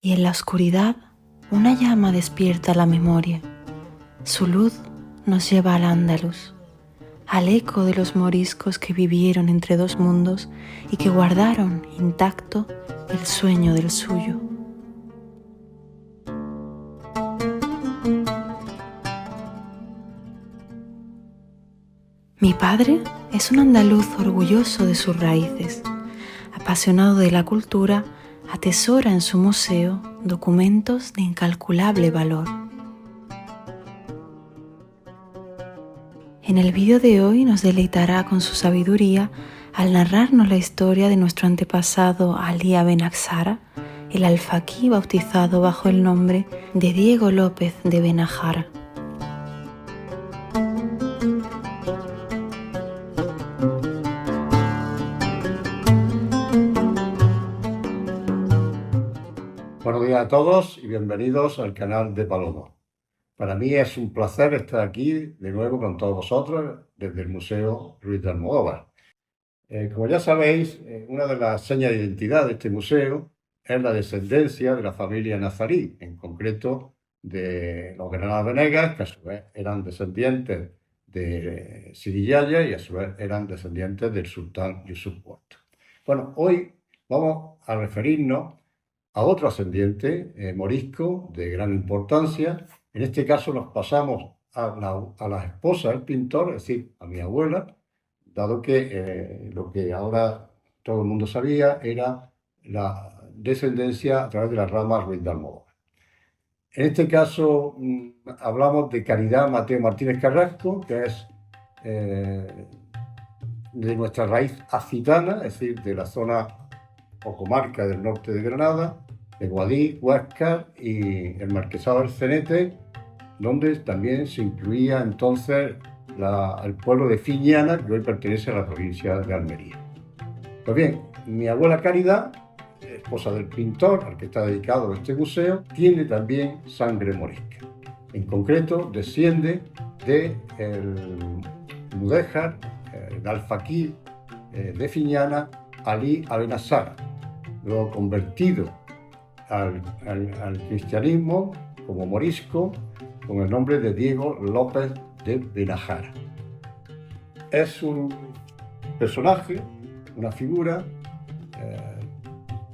y en la oscuridad una llama despierta la memoria. Su luz nos lleva al Andalus, al eco de los moriscos que vivieron entre dos mundos y que guardaron intacto el sueño del suyo. Mi padre es un andaluz orgulloso de sus raíces. Apasionado de la cultura, atesora en su museo documentos de incalculable valor. En el vídeo de hoy nos deleitará con su sabiduría al narrarnos la historia de nuestro antepasado Ali Abenazara, el alfaquí bautizado bajo el nombre de Diego López de Benajara. Buenos días a todos y bienvenidos al canal de Palomo. Para mí es un placer estar aquí de nuevo con todos vosotros desde el Museo Ruiz de Almodóvar. Como ya sabéis, una de las señas de identidad de este museo es la descendencia de la familia nazarí, en concreto de los Granadas Venegas, que a su vez eran descendientes de Sidi Yahya y a su vez eran descendientes del sultán Yusuf IV. Bueno, hoy vamos a referirnos a otro ascendiente morisco de gran importancia. En este caso nos pasamos a la esposa del pintor, es decir, a mi abuela, dado que lo que ahora todo el mundo sabía era la descendencia a través de las ramas Ruiz de Almodóvar. En este caso hablamos de Caridad Mateo Martínez Carrasco, que es de nuestra raíz accitana, es decir, de la zona o comarca del norte de Granada, de Guadix, Huáscar y el Marquesado del Cenete, donde también se incluía entonces el pueblo de Fiñana, que hoy pertenece a la provincia de Almería. Pues bien, mi abuela Caridad, esposa del pintor al que está dedicado este museo, tiene también sangre morisca. En concreto, desciende del mudéjar, el alfaquí de Fiñana, Ali Abenazara, luego convertido al cristianismo como morisco con el nombre de Diego López de Benajara. Es un personaje, una figura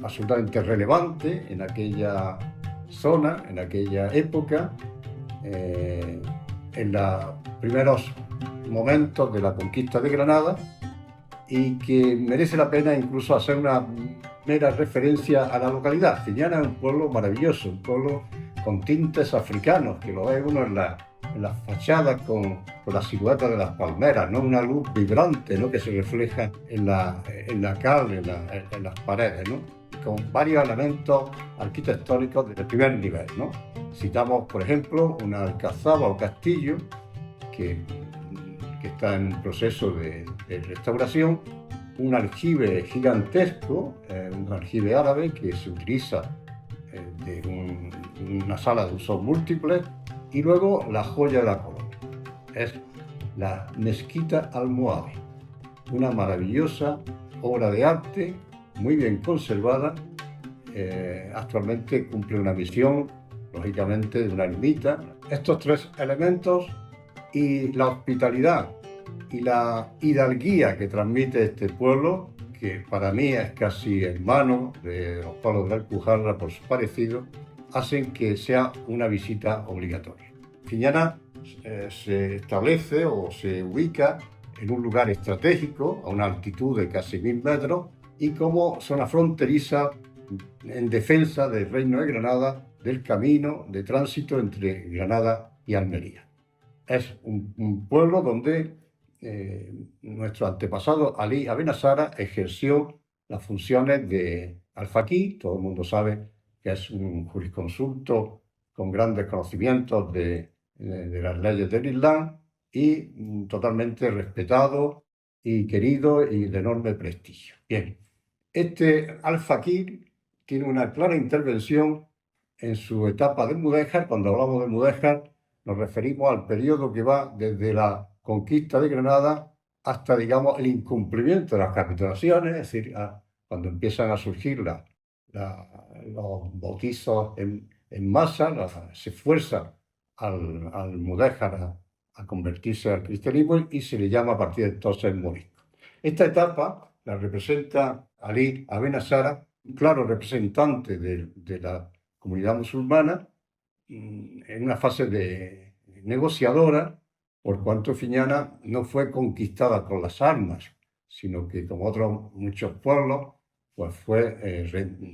absolutamente relevante en aquella zona, en aquella época, en los primeros momentos de la conquista de Granada, y que merece la pena incluso hacer una mera referencia a la localidad. Fiñana es un pueblo maravilloso, un pueblo con tintes africanos, que lo ve uno en las fachadas con la silueta de las palmeras, ¿no? Una luz vibrante, ¿no? Que se refleja en la cal, en las paredes, ¿no? Con varios elementos arquitectónicos de primer nivel, ¿no? Citamos, por ejemplo, una alcazaba o castillo que está en proceso de restauración, un aljibe gigantesco, un aljibe árabe que se utiliza de una sala de usos múltiples, y luego la joya de la corona, es la mezquita almohade, una maravillosa obra de arte muy bien conservada. Actualmente cumple una misión, lógicamente, de una ermita. Estos tres elementos y la hospitalidad y la hidalguía que transmite este pueblo, que para mí es casi hermano de los pueblos de la Alpujarra por su parecido, hacen que sea una visita obligatoria. Fiñana se establece o se ubica en un lugar estratégico a una altitud de casi 1000 metros y como zona fronteriza en defensa del Reino de Granada, del camino de tránsito entre Granada y Almería. Es un pueblo donde nuestro antepasado Ali Abenazara ejerció las funciones de alfaquí. Todo el mundo sabe que es un jurisconsulto con grandes conocimientos de las leyes del Islam y totalmente respetado y querido y de enorme prestigio. Bien, este alfaquí tiene una clara intervención en su etapa de mudéjar. Cuando hablamos de mudéjar nos referimos al periodo que va desde la conquista de Granada hasta, digamos, el incumplimiento de las capitulaciones, es decir, cuando empiezan a surgir los bautizos en masa, se fuerza al mudéjar a convertirse al cristianismo y se le llama a partir de entonces morisco. Esta etapa la representa Ali Abenazara, un claro representante de la comunidad musulmana, en una fase de negociadora, por cuanto Fiñana no fue conquistada con las armas, sino que, como otros muchos pueblos, pues fue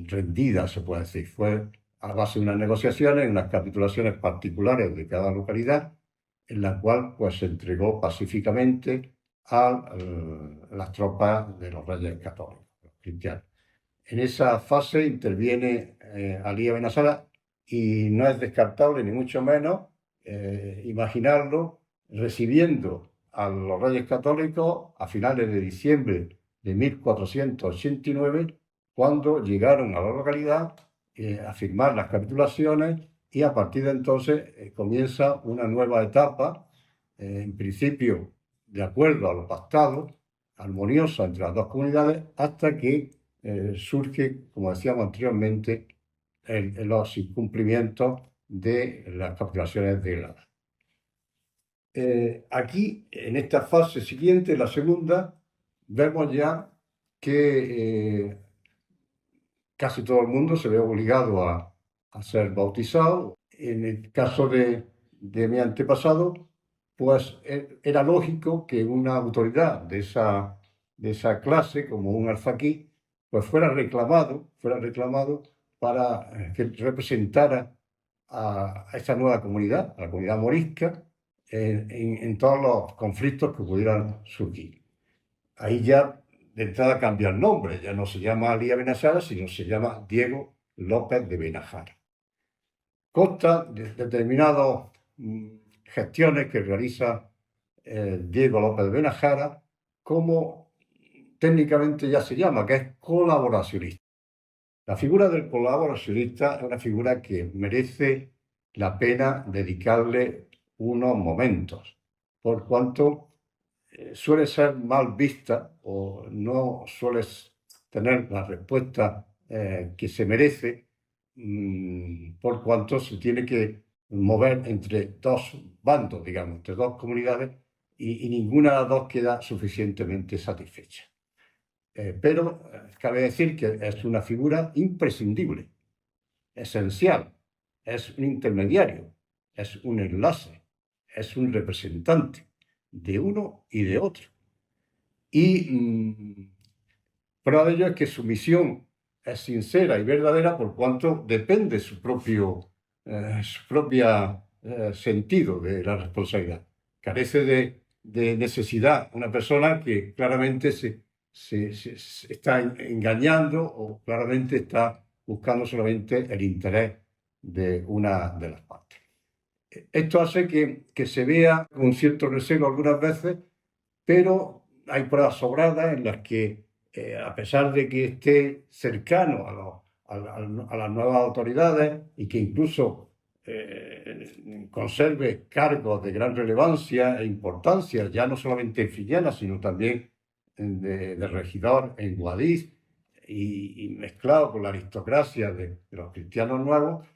rendida, se puede decir. Fue a base de unas negociaciones, unas capitulaciones particulares de cada localidad, en la cual pues, se entregó pacíficamente a las tropas de los reyes católicos, los cristianos. En esa fase interviene Ali Abenazara y no es descartable, ni mucho menos, imaginarlo recibiendo a los reyes católicos a finales de diciembre de 1489, cuando llegaron a la localidad a firmar las capitulaciones, y a partir de entonces comienza una nueva etapa, en principio de acuerdo a lo pactado, armoniosa entre las dos comunidades, hasta que surge, como decíamos anteriormente, los incumplimientos de las capitulaciones de Granada. Aquí, en esta fase siguiente, la segunda, vemos ya que casi todo el mundo se ve obligado a ser bautizado. En el caso de mi antepasado, pues era lógico que una autoridad de esa clase, como un alfaquí, pues fuera reclamado para que representara a esta nueva comunidad, a la comunidad morisca, en todos los conflictos que pudieran surgir. Ahí ya de entrada cambia el nombre, ya no se llama Ali Abenazara, sino se llama Diego López de Benajara. Consta de determinadas gestiones que realiza Diego López de Benajara, como técnicamente ya se llama, que es colaboracionista. La figura del colaboracionista es una figura que merece la pena dedicarle unos momentos, por cuanto suele ser mal vista o no suele tener la respuesta que se merece, por cuanto se tiene que mover entre dos bandos, digamos, entre dos comunidades, y ninguna de las dos queda suficientemente satisfecha. Pero cabe decir que es una figura imprescindible, esencial, es un intermediario, es un enlace, es un representante de uno y de otro. Y prueba de ello es que su misión es sincera y verdadera, por cuanto depende su propio sentido de la responsabilidad. Carece de necesidad una persona que claramente se está engañando o claramente está buscando solamente el interés de una de las partes. Esto hace que se vea con cierto recelo algunas veces, pero hay pruebas sobradas en las que, a pesar de que esté cercano a las nuevas autoridades y que incluso conserve cargos de gran relevancia e importancia, ya no solamente en Fillena, sino también de regidor en Guadix, y mezclado con la aristocracia de los cristianos nuevos,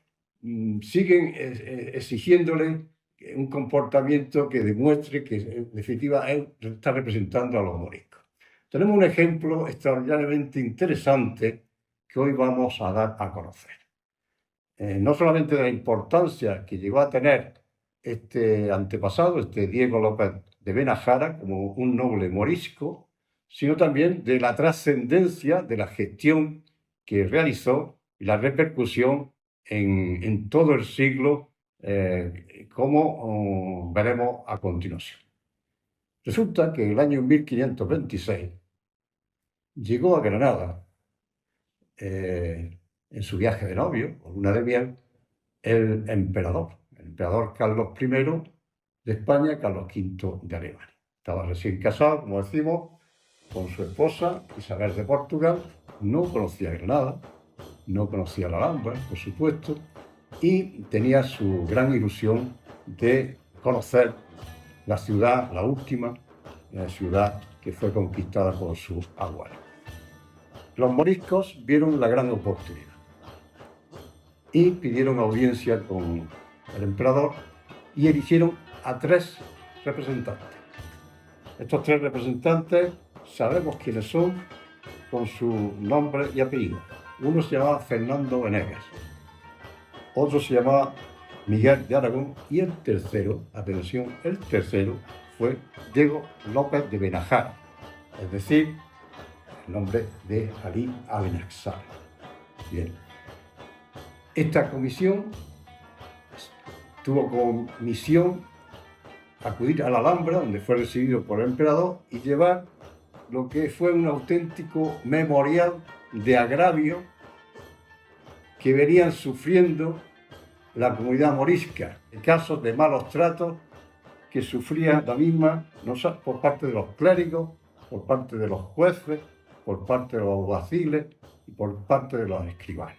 siguen exigiéndole un comportamiento que demuestre que en definitiva él está representando a los moriscos. Tenemos un ejemplo extraordinariamente interesante que hoy vamos a dar a conocer. No solamente de la importancia que llegó a tener este antepasado, este Diego López de Benajara, como un noble morisco, sino también de la trascendencia de la gestión que realizó y la repercusión en todo el siglo, como veremos a continuación. Resulta que en el año 1526 llegó a Granada, en su viaje de novio, o luna de miel, el emperador Carlos I de España, Carlos V de Alemania. Estaba recién casado, como decimos, con su esposa Isabel de Portugal, no conocía Granada, no conocía la Alhambra, por supuesto, y tenía su gran ilusión de conocer la ciudad, la última ciudad que fue conquistada por sus abuelos. Los moriscos vieron la gran oportunidad. y pidieron audiencia con el emperador y eligieron a 3 representantes. Estos 3 representantes sabemos quiénes son con su nombre y apellido. Uno se llamaba Fernando Venegas, otro se llamaba Miguel de Aragón y el tercero, atención, el tercero fue Diego López de Benajara, es decir, el nombre de Ali Abenexar. Bien. Esta comisión tuvo como misión acudir a la Alhambra, donde fue recibido por el emperador, y llevar lo que fue un auténtico memorial de agravio que venían sufriendo la comunidad morisca, en casos de malos tratos que sufría la misma, no solo por parte de los clérigos, por parte de los jueces, por parte de los alguaciles y por parte de los escribanos.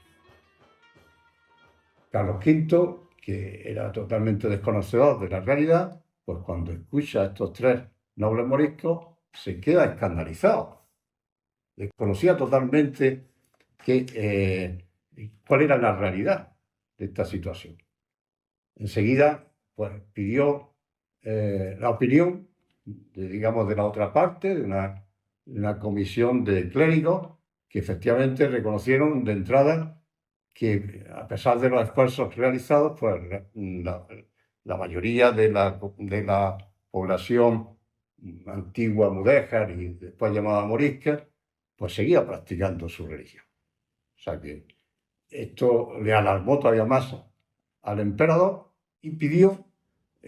Carlos V, que era totalmente desconocedor de la realidad, pues cuando escucha a estos 3 nobles moriscos, se queda escandalizado. Desconocía totalmente cuál era la realidad de esta situación. Enseguida, pues pidió la opinión, de la otra parte, de una comisión de clérigos que efectivamente reconocieron de entrada que, a pesar de los esfuerzos realizados, pues la mayoría de la población antigua mudéjar y después llamada morisca, pues seguía practicando su religión. O sea que esto le alarmó todavía más al emperador y pidió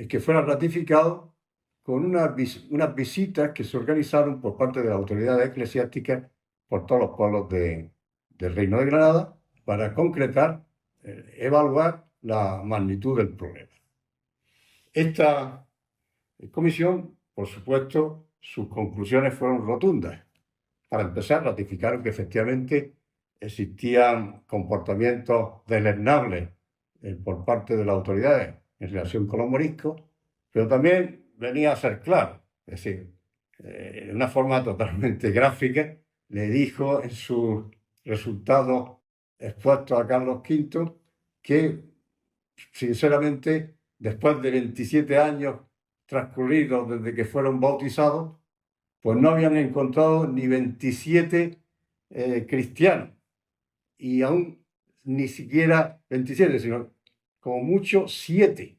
que fuera ratificado con unas visitas que se organizaron por parte de las autoridades eclesiásticas por todos los pueblos del Reino de Granada para concretar, evaluar la magnitud del problema. Esta comisión, por supuesto, sus conclusiones fueron rotundas. Para empezar, ratificaron que efectivamente existían comportamientos deleznables por parte de las autoridades en relación con los moriscos, pero también venía a ser claro, es decir, de una forma totalmente gráfica, le dijo en sus resultados expuestos a Carlos V que, sinceramente, después de 27 años transcurridos desde que fueron bautizados, pues no habían encontrado ni 27 cristianos, y aún ni siquiera 27, sino como mucho 7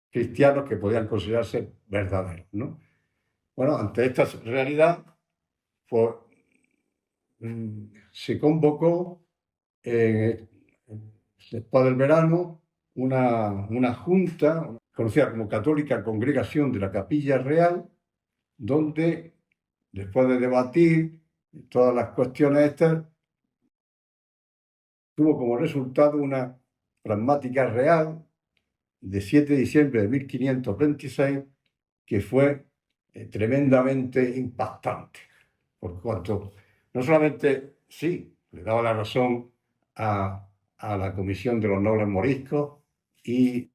cristianos que podían considerarse verdaderos, ¿no? Bueno, ante esta realidad, pues, se convocó después del verano una junta conocida como Católica Congregación de la Capilla Real, donde, después de debatir todas las cuestiones estas, tuvo como resultado una pragmática real de 7 de diciembre de 1526 que fue tremendamente impactante, por cuanto no solamente sí le daba la razón a la Comisión de los Nobles Moriscos y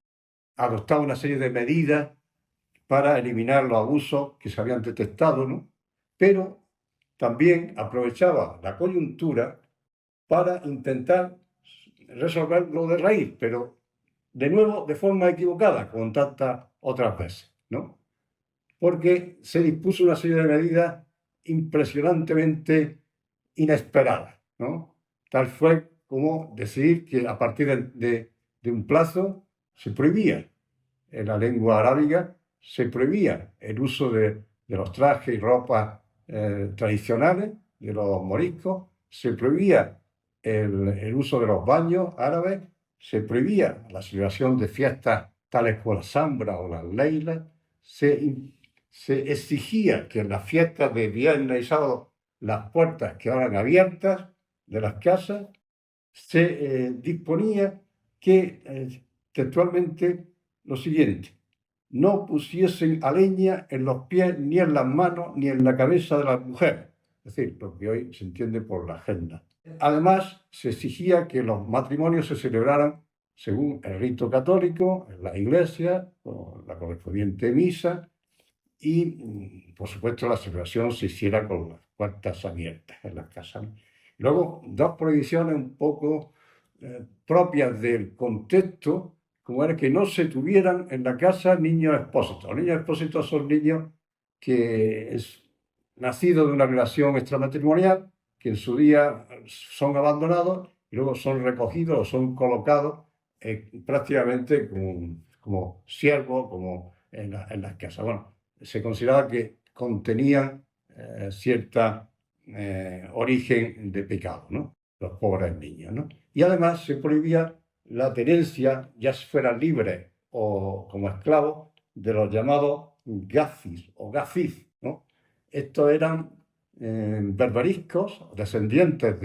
adoptaba una serie de medidas para eliminar los abusos que se habían detectado, ¿no? Pero también aprovechaba la coyuntura para intentar resolverlo de raíz, pero de nuevo de forma equivocada, como tantas otras veces, ¿no? Porque se dispuso una serie de medidas impresionantemente inesperadas, ¿no? Tal fue como decidir que a partir de un plazo se prohibía en la lengua arábiga, se prohibía el uso de los trajes y ropas tradicionales de los moriscos, se prohibía el uso de los baños árabes, se prohibía la celebración de fiestas tales como la Zambra o las Leilas, se exigía que en las fiestas de viernes y sábado las puertas quedaran abiertas de las casas, se disponía que textualmente lo siguiente: no pusiesen a leña en los pies, ni en las manos, ni en la cabeza de las mujeres, es decir, lo que hoy se entiende por la agenda. Además, se exigía que los matrimonios se celebraran según el rito católico, en la iglesia, con la correspondiente misa, y, por supuesto, la celebración se hiciera con las puertas abiertas en las casas. Luego, 2 prohibiciones un poco propias del contexto, como era que no se tuvieran en la casa niños expósitos. Los niños expósitos son niños que nacidos de una relación extramatrimonial, que en su día son abandonados y luego son recogidos o son colocados prácticamente como siervos, como en las casas. Bueno, se consideraba que contenían cierta origen de pecado, ¿no? Los pobres niños, ¿no? Y además se prohibía la tenencia, ya fuera libre o como esclavo, de los llamados gazis o gaziz, ¿no? Estos eran berberiscos, descendientes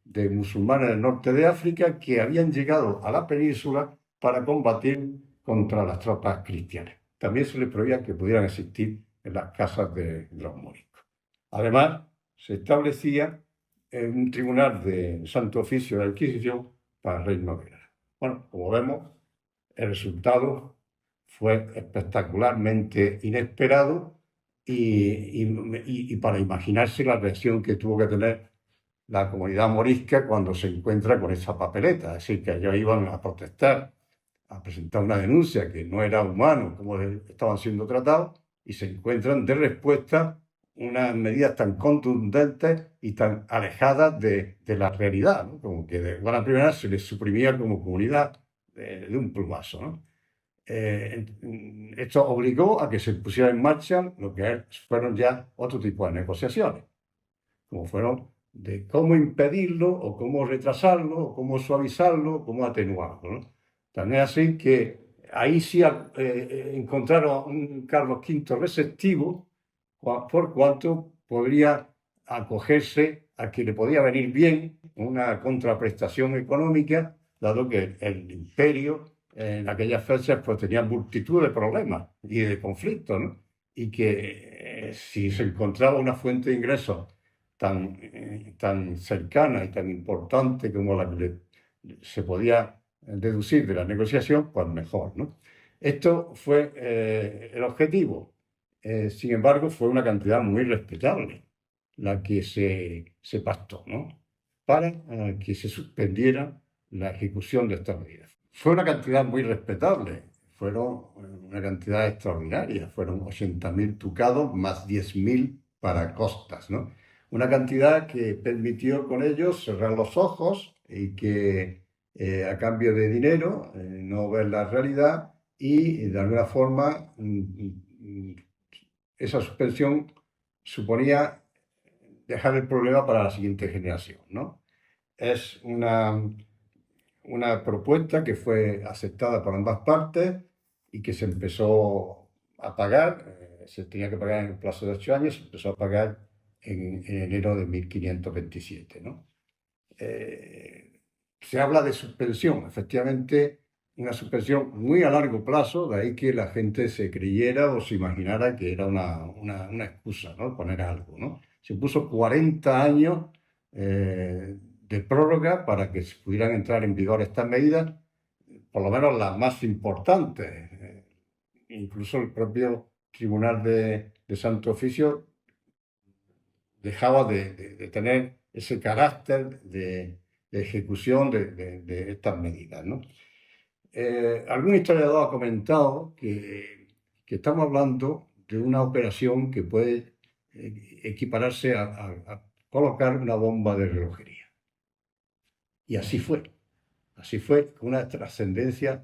de musulmanes del norte de África que habían llegado a la península para combatir contra las tropas cristianas. También se les prohibía que pudieran existir en las casas de los moriscos. Además, se establecía un tribunal de Santo Oficio de la Inquisición para el Reino de Granada. Bueno, como vemos, el resultado fue espectacularmente inesperado y para imaginarse la reacción que tuvo que tener la comunidad morisca cuando se encuentra con esa papeleta. Es decir, que ellos iban a protestar, a presentar una denuncia que no era humano como estaban siendo tratados y se encuentran de respuesta unas medidas tan contundentes y tan alejadas de la realidad, ¿no? Como que de buena primera se les suprimía como comunidad de un plumazo, ¿no? Esto obligó a que se pusiera en marcha lo que fueron ya otro tipo de negociaciones, como fueron de cómo impedirlo o cómo retrasarlo o cómo suavizarlo o cómo atenuarlo, ¿no? También así que ahí sí encontraron un Carlos V receptivo por cuanto podría acogerse a que le podía venir bien una contraprestación económica, dado que el imperio en aquellas fechas pues tenía multitud de problemas y de conflictos, ¿no? Y que si se encontraba una fuente de ingresos tan cercana y tan importante como la que se podía deducir de la negociación, pues mejor, ¿no? Esto fue el objetivo. Sin embargo, fue una cantidad muy respetable la que se pactó, ¿no? Para que se suspendiera la ejecución de estas medidas. Fue una cantidad muy respetable, fueron una cantidad extraordinaria, fueron 80.000 ducados más 10.000 para costas, ¿no? Una cantidad que permitió con ellos cerrar los ojos y que a cambio de dinero no ver la realidad y de alguna forma esa suspensión suponía dejar el problema para la siguiente generación, ¿no? Es una propuesta que fue aceptada por ambas partes y que se empezó a pagar, se tenía que pagar en el plazo de 8 años, se empezó a pagar en enero de 1527, ¿no? Se habla de suspensión, efectivamente, una suspensión muy a largo plazo, de ahí que la gente se creyera o se imaginara que era una excusa, ¿no? Poner algo, ¿no? Se puso 40 años de prórroga para que pudieran entrar en vigor estas medidas, por lo menos las más importantes. Incluso el propio Tribunal de Santo Oficio dejaba de tener ese carácter de ejecución de estas medidas, ¿no? Algún historiador ha comentado que estamos hablando de una operación que puede equipararse a colocar una bomba de relojería. Y así fue, con una trascendencia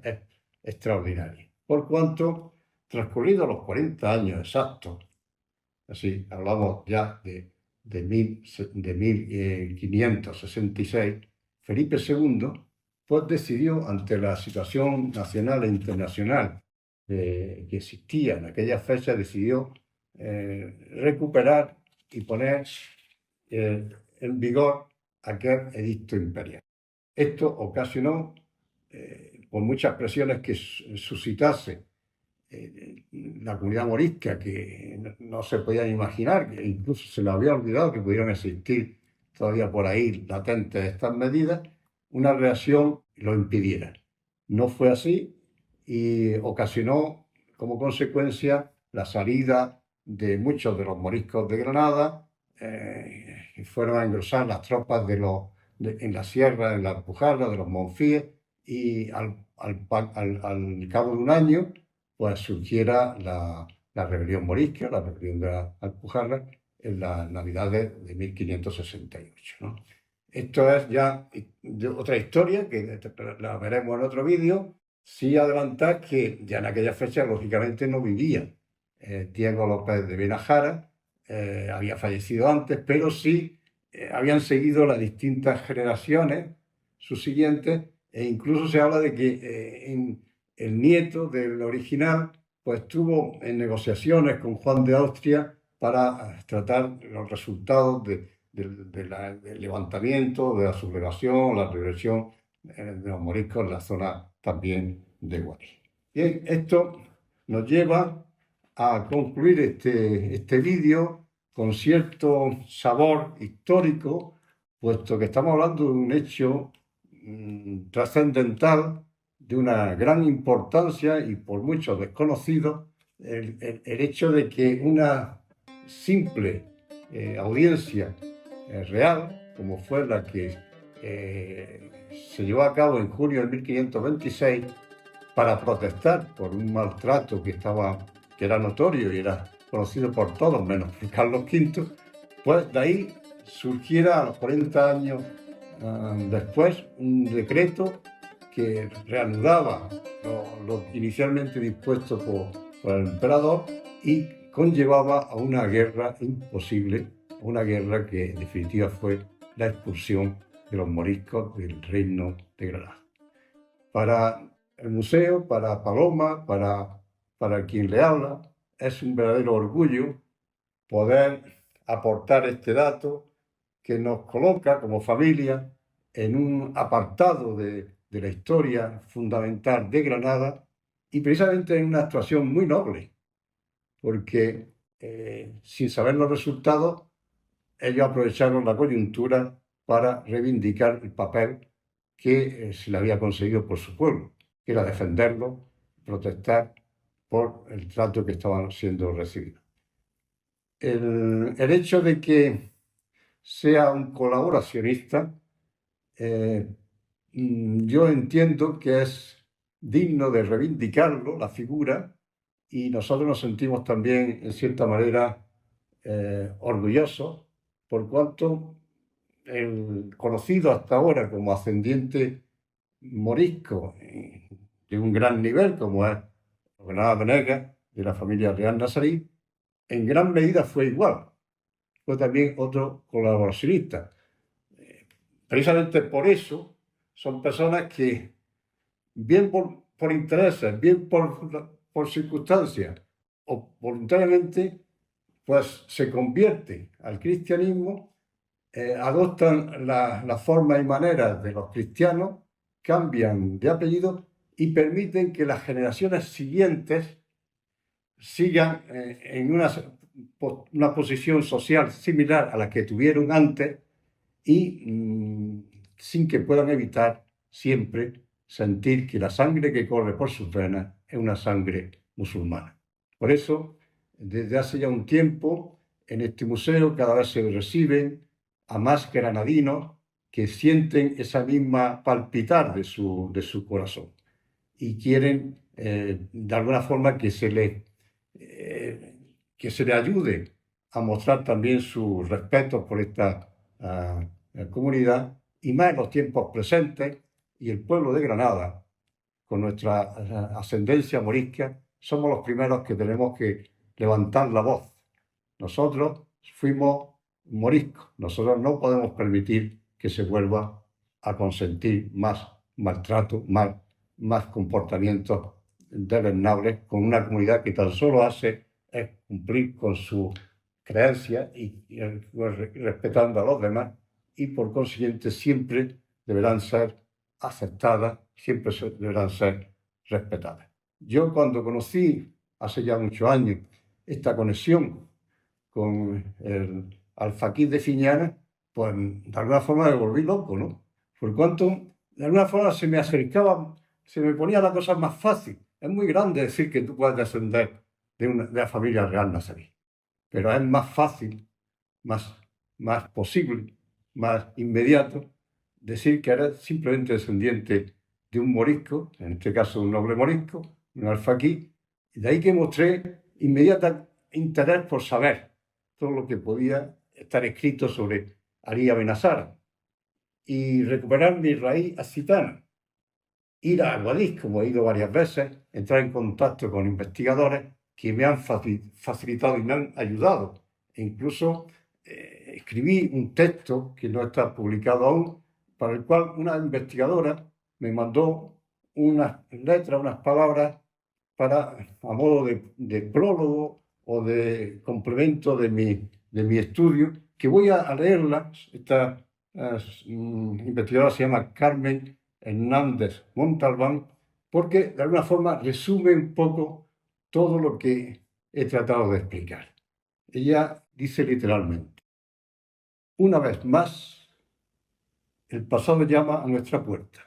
extraordinaria. Por cuanto, transcurridos los 40 años exactos, así hablamos ya de 1566, Felipe II pues decidió, ante la situación nacional e internacional que existía en aquella fecha, decidió recuperar y poner en vigor aquel edicto imperial. Esto ocasionó, por muchas presiones que suscitase la comunidad morisca, que no se podían imaginar, que incluso se le había olvidado que pudieran existir todavía por ahí latentes estas medidas, una reacción lo impidiera. No fue así y ocasionó como consecuencia la salida de muchos de los moriscos de Granada, que fueron a engrosar las tropas de los en la sierra, en la Alpujarra, de los Monfíes, y al cabo de un año, pues surgiera la rebelión morisca, la rebelión de la Alpujarra, en las Navidades de 1568, ¿no? Esto es ya otra historia que la veremos en otro vídeo. Sí adelantar que ya en aquella fecha, lógicamente, no vivía Diego López de Benajara, había fallecido antes, pero sí habían seguido las distintas generaciones subsiguientes, e incluso se habla de que el nieto del original pues estuvo en negociaciones con Juan de Austria para tratar los resultados del levantamiento, de la sublevación, la regresión de los moriscos en la zona también de Guadix. Bien, esto nos lleva a concluir este vídeo con cierto sabor histórico, puesto que estamos hablando de un hecho trascendental, de una gran importancia y por muchos desconocido, el hecho de que una simple audiencia real, como fue la que se llevó a cabo en junio de 1526, para protestar por un maltrato que era notorio y era conocido por todos, menos por Carlos V, pues de ahí surgiera a los 40 años después un decreto que reanudaba lo inicialmente dispuesto por el emperador y conllevaba a una guerra imposible, una guerra que en definitiva fue la expulsión de los moriscos del reino de Granada. Para el museo, para Paloma, para quien le habla, es un verdadero orgullo poder aportar este dato que nos coloca como familia en un apartado de la historia fundamental de Granada, y precisamente en una actuación muy noble, porque sin saber los resultados, ellos aprovecharon la coyuntura para reivindicar el papel que se le había conseguido por su pueblo, que era defenderlo, protestar por el trato que estaban siendo recibidos. El hecho de que sea un colaboracionista, yo entiendo que es digno de reivindicarlo, la figura, y nosotros nos sentimos también, en cierta manera, orgullosos, por cuanto el conocido hasta ahora como ascendiente morisco de un gran nivel, como es Granada Venegas, de la familia real nazarí, en gran medida fue igual. Fue también otro colaboracionista. Precisamente por eso son personas que, bien por intereses, bien por circunstancias o voluntariamente, pues se convierten al cristianismo, adoptan la forma y manera de los cristianos, cambian de apellido y permiten que las generaciones siguientes sigan en una posición social similar a la que tuvieron antes y sin que puedan evitar siempre sentir que la sangre que corre por sus venas es una sangre musulmana. Por eso, desde hace ya un tiempo, en este museo cada vez se reciben a más granadinos que sienten esa misma palpitar de su corazón y quieren de alguna forma que se le ayude a mostrar también su respeto por esta comunidad, y más en los tiempos presentes. Y el pueblo de Granada, con nuestra ascendencia morisca, somos los primeros que tenemos que levantar la voz. Nosotros fuimos moriscos, nosotros no podemos permitir que se vuelva a consentir más maltrato, más comportamientos deleznables con una comunidad que tan solo hace es cumplir con su creencia y respetando a los demás, y por consiguiente siempre deberán ser aceptadas, siempre deberán ser respetadas. Yo cuando conocí, hace ya muchos años, esta conexión con el alfaquí de Fiñana, pues de alguna forma me volví loco, ¿no? Por cuanto de alguna forma se me acercaba, se me ponía la cosa más fácil. Es muy grande decir que tú puedes descender de la familia real nazarí, pero es más fácil, más posible, más inmediato decir que eres simplemente descendiente de un morisco, en este caso un noble morisco, un alfaquí, y de ahí que mostré inmediato interés por saber todo lo que podía estar escrito sobre Ali Abenazara y recuperar mi raíz accitana, ir a Guadix, como he ido varias veces, entrar en contacto con investigadores que me han facilitado y me han ayudado. E incluso escribí un texto que no está publicado aún, para el cual una investigadora me mandó unas letras, unas palabras a modo de prólogo o de complemento de mi estudio, que voy a leerlas. Esta investigadora se llama Carmen Hernández Montalbán, porque de alguna forma resume un poco todo lo que he tratado de explicar. Ella dice literalmente: una vez más, el pasado llama a nuestra puerta.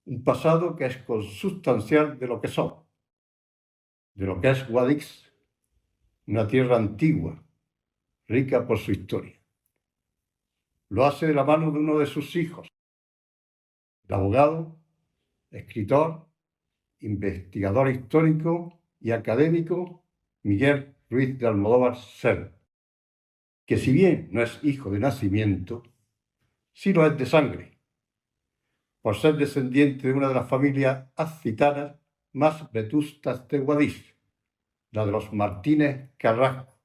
Un pasado que es consubstancial de lo que somos, de lo que es Guadix, una tierra antigua, rica por su historia. Lo hace de la mano de uno de sus hijos, el abogado, escritor, investigador histórico y académico Miguel Ruiz de Almodóvar Serra, que si bien no es hijo de nacimiento, sí lo es de sangre, por ser descendiente de una de las familias accitanas más vetustas de Guadix, la de los Martínez Carrasco,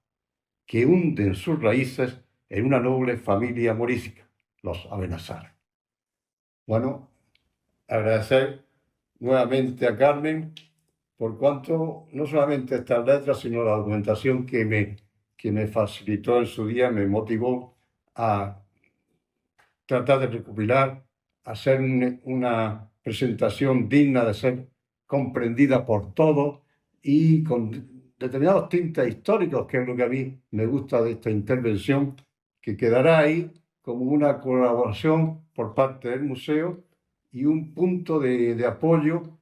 que hunden sus raíces en una noble familia morisca, los Abenazara. Bueno, agradecer nuevamente a Carmen por cuanto no solamente estas letras, sino la documentación que me facilitó en su día, me motivó a tratar de recopilar, a hacer una presentación digna de ser comprendida por todos y con determinados tintes históricos, que es lo que a mí me gusta de esta intervención, que quedará ahí como una colaboración por parte del museo y un punto de apoyo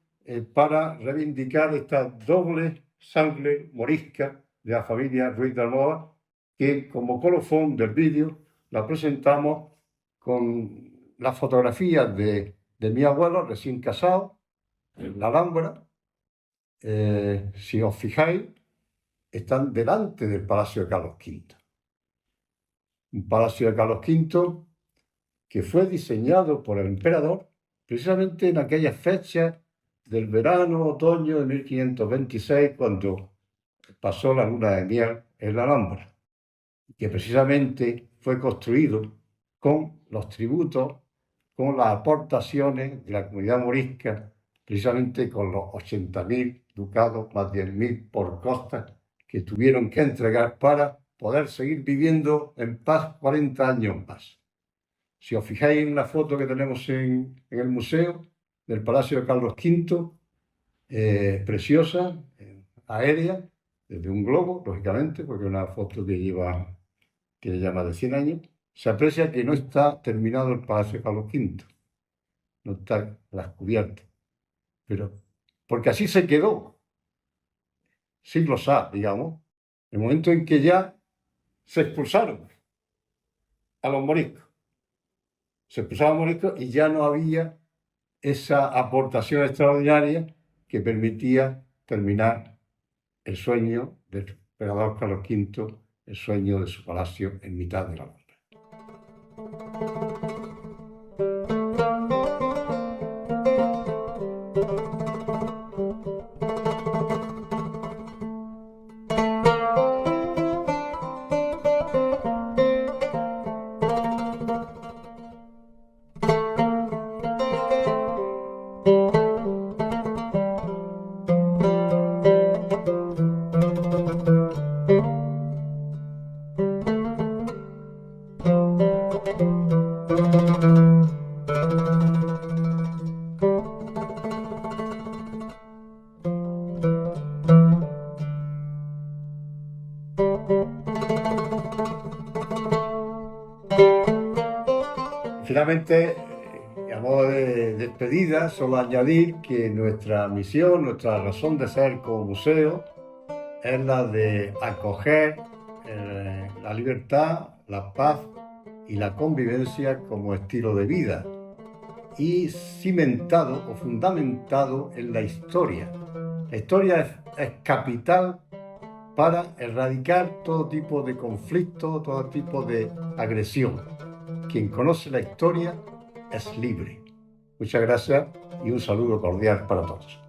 para reivindicar esta doble sangre morisca de la familia Ruiz de Almodóvar, que como colofón del vídeo la presentamos con las fotografías de mi abuelo recién casado, en la Alhambra. Si os fijáis, están delante del Palacio de Carlos V. Un Palacio de Carlos V que fue diseñado por el emperador precisamente en aquellas fechas del verano, otoño de 1526, cuando pasó la luna de miel en la Alhambra, que precisamente fue construido con los tributos, con las aportaciones de la comunidad morisca, precisamente con los 80.000 ducados, más 10.000 por costa, que tuvieron que entregar para poder seguir viviendo en paz 40 años más. Si os fijáis en la foto que tenemos en el museo del Palacio de Carlos V, preciosa, aérea, desde un globo, lógicamente, porque es una foto que tiene ya más de 100 años, se aprecia que no está terminado el Palacio de Carlos V, no están las cubiertas, pero porque así se quedó, siglos A, digamos, el momento en que ya se expulsaron a los moriscos. Se expulsaban a los moriscos y ya no había esa aportación extraordinaria que permitía terminar el sueño del emperador Carlos V, el sueño de su palacio en mitad de la Alhambra. Finalmente, a modo de despedida, solo añadir que nuestra misión, nuestra razón de ser como museo es la de acoger la libertad, la paz y la convivencia como estilo de vida y cimentado o fundamentado en la historia. La historia es capital para erradicar todo tipo de conflicto, todo tipo de agresión. Quien conoce la historia es libre. Muchas gracias y un saludo cordial para todos.